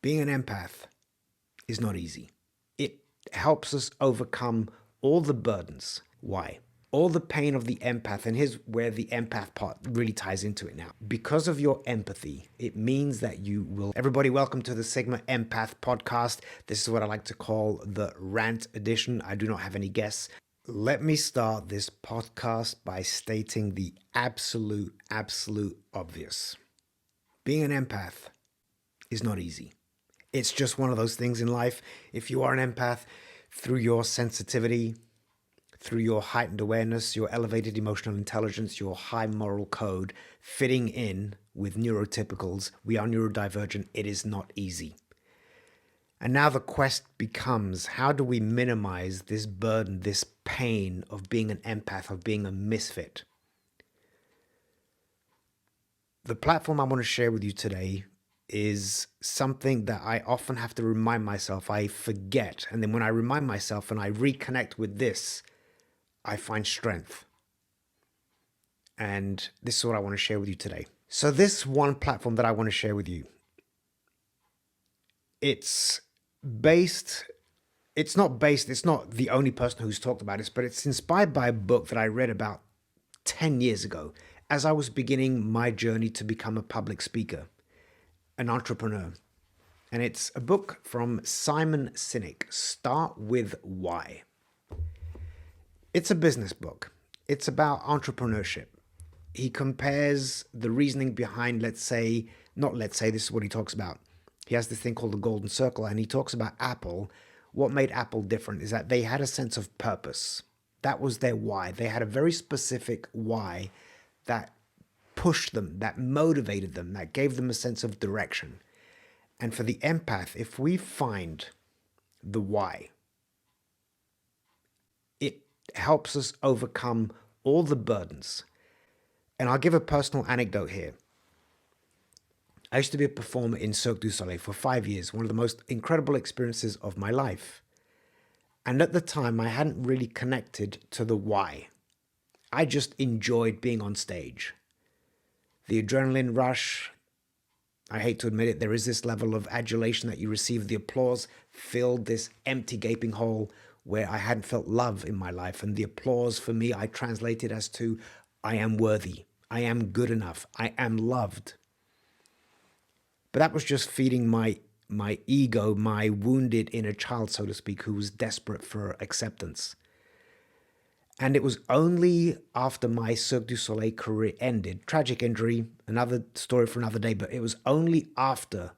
Being an empath is not easy. It helps us overcome all the burdens. Why? All the pain of the empath, and here's where the empath part really ties into it now. Because of your empathy, it means that you will... Everybody, welcome to the Sigma Empath podcast. This is what I like to call the rant edition. I do not have any guests. Let me start this podcast by stating the absolute obvious. Being an empath is not easy. It's just one of those things in life. If you are an empath, through your sensitivity, through your heightened awareness, your elevated emotional intelligence, your high moral code, fitting in with neurotypicals, we are neurodivergent, it is not easy. And now the quest becomes, how do we minimize this burden, this pain of being an empath, of being a misfit? The platform I want to share with you today is something that I often have to remind myself. I forget. And then when I remind myself and I reconnect with this, I find strength. And this is what I want to share with you today. So this one platform that I want to share with you, it's not the only person who's talked about this, but it's inspired by a book that I read about 10 years ago as I was beginning my journey to become a public speaker, an entrepreneur. And it's a book from Simon Sinek, Start With Why. It's a business book. It's about entrepreneurship. He compares the reasoning behind, this is what he talks about. He has this thing called the golden circle, and he talks about Apple. What made Apple different is that they had a sense of purpose. That was their why. They had a very specific why that pushed them, that motivated them, that gave them a sense of direction. And for the empath, if we find the why, it helps us overcome all the burdens. And I'll give a personal anecdote here. I used to be a performer in Cirque du Soleil for 5 years, one of the most incredible experiences of my life. And at the time, I hadn't really connected to the why. I just enjoyed being on stage. The adrenaline rush, I hate to admit it, there is this level of adulation that you receive. The applause filled this empty gaping hole where I hadn't felt love in my life. And the applause for me, I translated as to, I am worthy, I am good enough, I am loved. But that was just feeding my ego, my wounded inner child, so to speak, who was desperate for acceptance. And it was only after my Cirque du Soleil career ended, tragic injury, another story for another day, but it was only after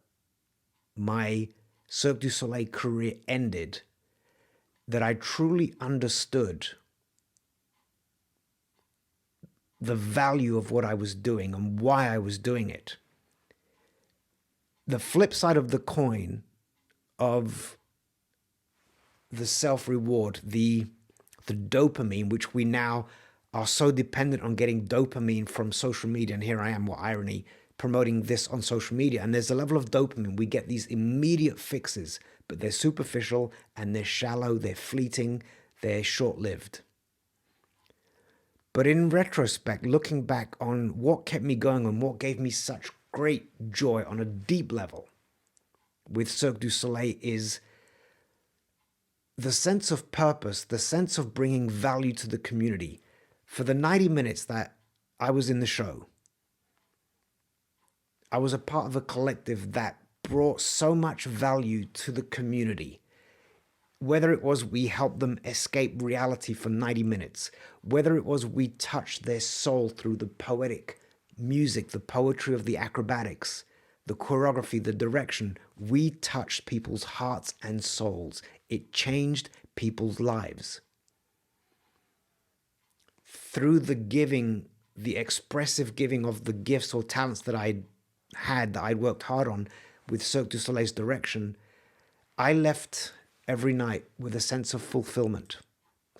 my Cirque du Soleil career ended that I truly understood the value of what I was doing and why I was doing it. The flip side of the coin of the self-reward, the dopamine, which we now are so dependent on getting dopamine from social media. And here I am, what irony, promoting this on social media. And there's a level of dopamine. We get these immediate fixes, but they're superficial and they're shallow, they're fleeting, they're short-lived. But in retrospect, looking back on what kept me going and what gave me such great joy on a deep level with Cirque du Soleil is the sense of purpose, the sense of bringing value to the community. For the 90 minutes that I was in the show, I was a part of a collective that brought so much value to the community. Whether it was we helped them escape reality for 90 minutes, whether it was we touched their soul through the poetic music, the poetry of the acrobatics, the choreography, the direction, we touched people's hearts and souls. It changed people's lives. Through the giving, the expressive giving of the gifts or talents that I'd worked hard on with Cirque du Soleil's direction, I left every night with a sense of fulfillment.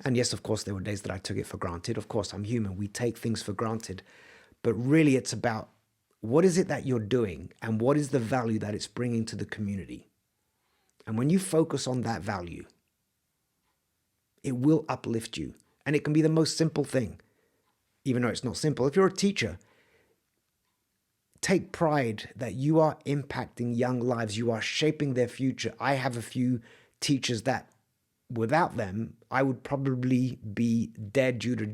And yes, of course, there were days that I took it for granted. Of course, I'm human. We take things for granted. But really, it's about what is it that you're doing and what is the value that it's bringing to the community. And when you focus on that value, it will uplift you. And it can be the most simple thing, even though it's not simple. If you're a teacher, take pride that you are impacting young lives. You are shaping their future. I have a few teachers that without them, I would probably be dead due to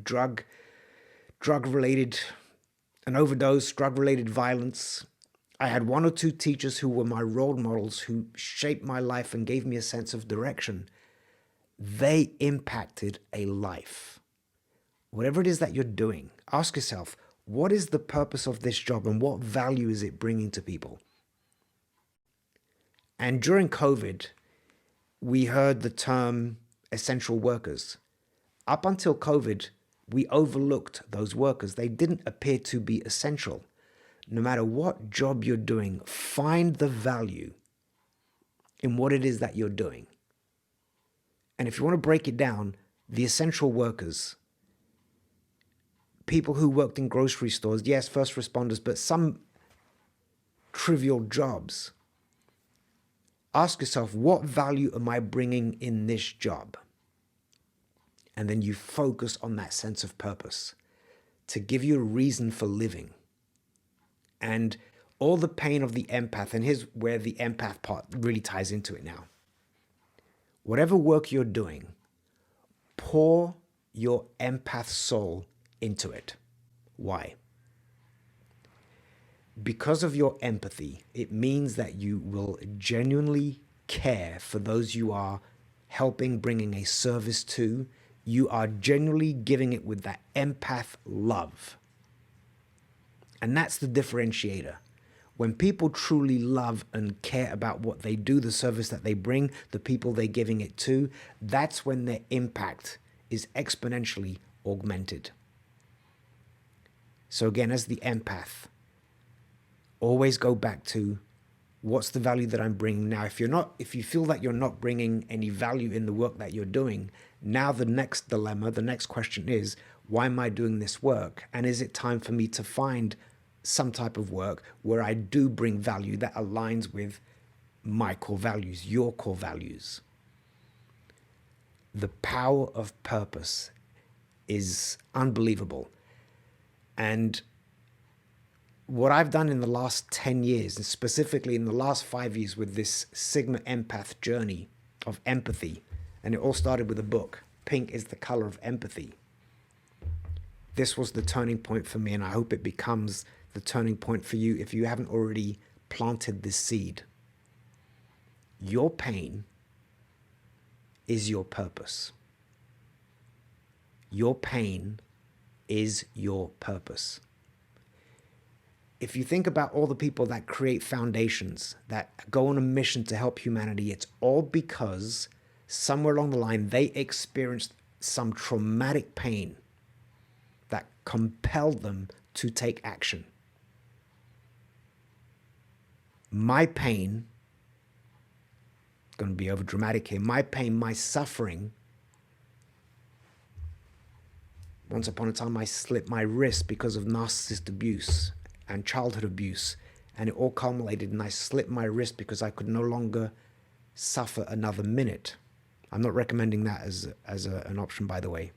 drug-related, an overdose, drug-related violence. I had one or two teachers who were my role models, who shaped my life and gave me a sense of direction. They impacted a life. Whatever it is that you're doing, ask yourself, what is the purpose of this job and what value is it bringing to people? And during COVID, we heard the term essential workers. Up until COVID, we overlooked those workers. They didn't appear to be essential. No matter what job you're doing, find the value in what it is that you're doing. And if you want to break it down, the essential workers, people who worked in grocery stores, yes, first responders, but some trivial jobs. Ask yourself, what value am I bringing in this job? And then you focus on that sense of purpose to give you a reason for living. And all the pain of the empath, and here's where the empath part really ties into it now. Whatever work you're doing, pour your empath soul into it. Why? Because of your empathy, it means that you will genuinely care for those you are helping, bringing a service to. You are genuinely giving it with that empath love. And that's the differentiator. When people truly love and care about what they do, the service that they bring, the people they're giving it to, that's when their impact is exponentially augmented. So again, as the empath, always go back to what's the value that I'm bringing now. If you feel that you're not bringing any value in the work that you're doing, now the next dilemma, the next question is, why am I doing this work? And is it time for me to find some type of work where I do bring value that aligns with my core values, your core values? The power of purpose is unbelievable. And what I've done in the last 10 years, and specifically in the last 5 years with this Sigma Empath journey of empathy, and it all started with a book, Pink is the Color of Empathy. This was the turning point for me, and I hope it becomes the turning point for you if you haven't already planted this seed. Your pain is your purpose. Your pain is your purpose. If you think about all the people that create foundations, that go on a mission to help humanity, it's all because somewhere along the line they experienced some traumatic pain that compelled them to take action. My pain, going to be over dramatic here, my pain, my suffering, once upon a time I slipped my wrist because of narcissist abuse and childhood abuse, and it all culminated and I slipped my wrist because I could no longer suffer another minute. I'm not recommending that as an option, by the way.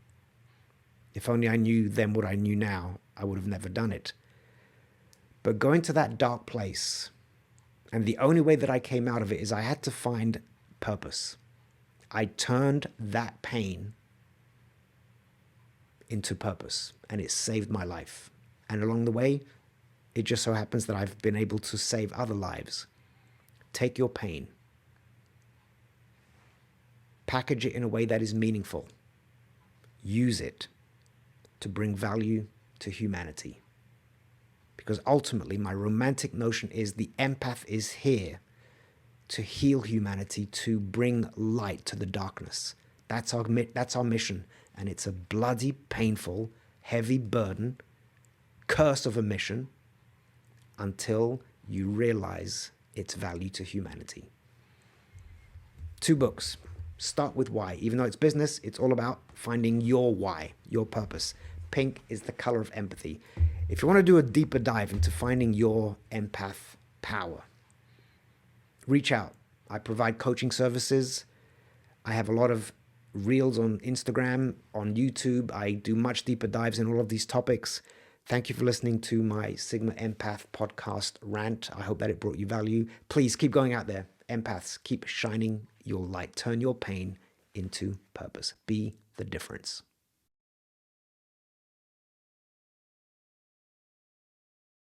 If only I knew then what I knew now, I would have never done it. But going to that dark place, and the only way that I came out of it is I had to find purpose. I turned that pain into purpose, and it saved my life. And along the way, it just so happens that I've been able to save other lives. Take your pain, package it in a way that is meaningful. Use it to bring value to humanity. Because ultimately, my romantic notion is the empath is here to heal humanity, to bring light to the darkness. That's our mission. And it's a bloody, painful, heavy burden, curse of a mission, until you realize its value to humanity. 2 books. Start with why. Even though it's business, it's all about finding your why, your purpose. Pink is the color of empathy. If you want to do a deeper dive into finding your empath power, reach out. I provide coaching services. I have a lot of reels on Instagram, on YouTube. I do much deeper dives in all of these topics. Thank you for listening to my Sigma Empath podcast rant. I hope that it brought you value. Please keep going out there. Empaths, keep shining your light. Turn your pain into purpose. Be the difference.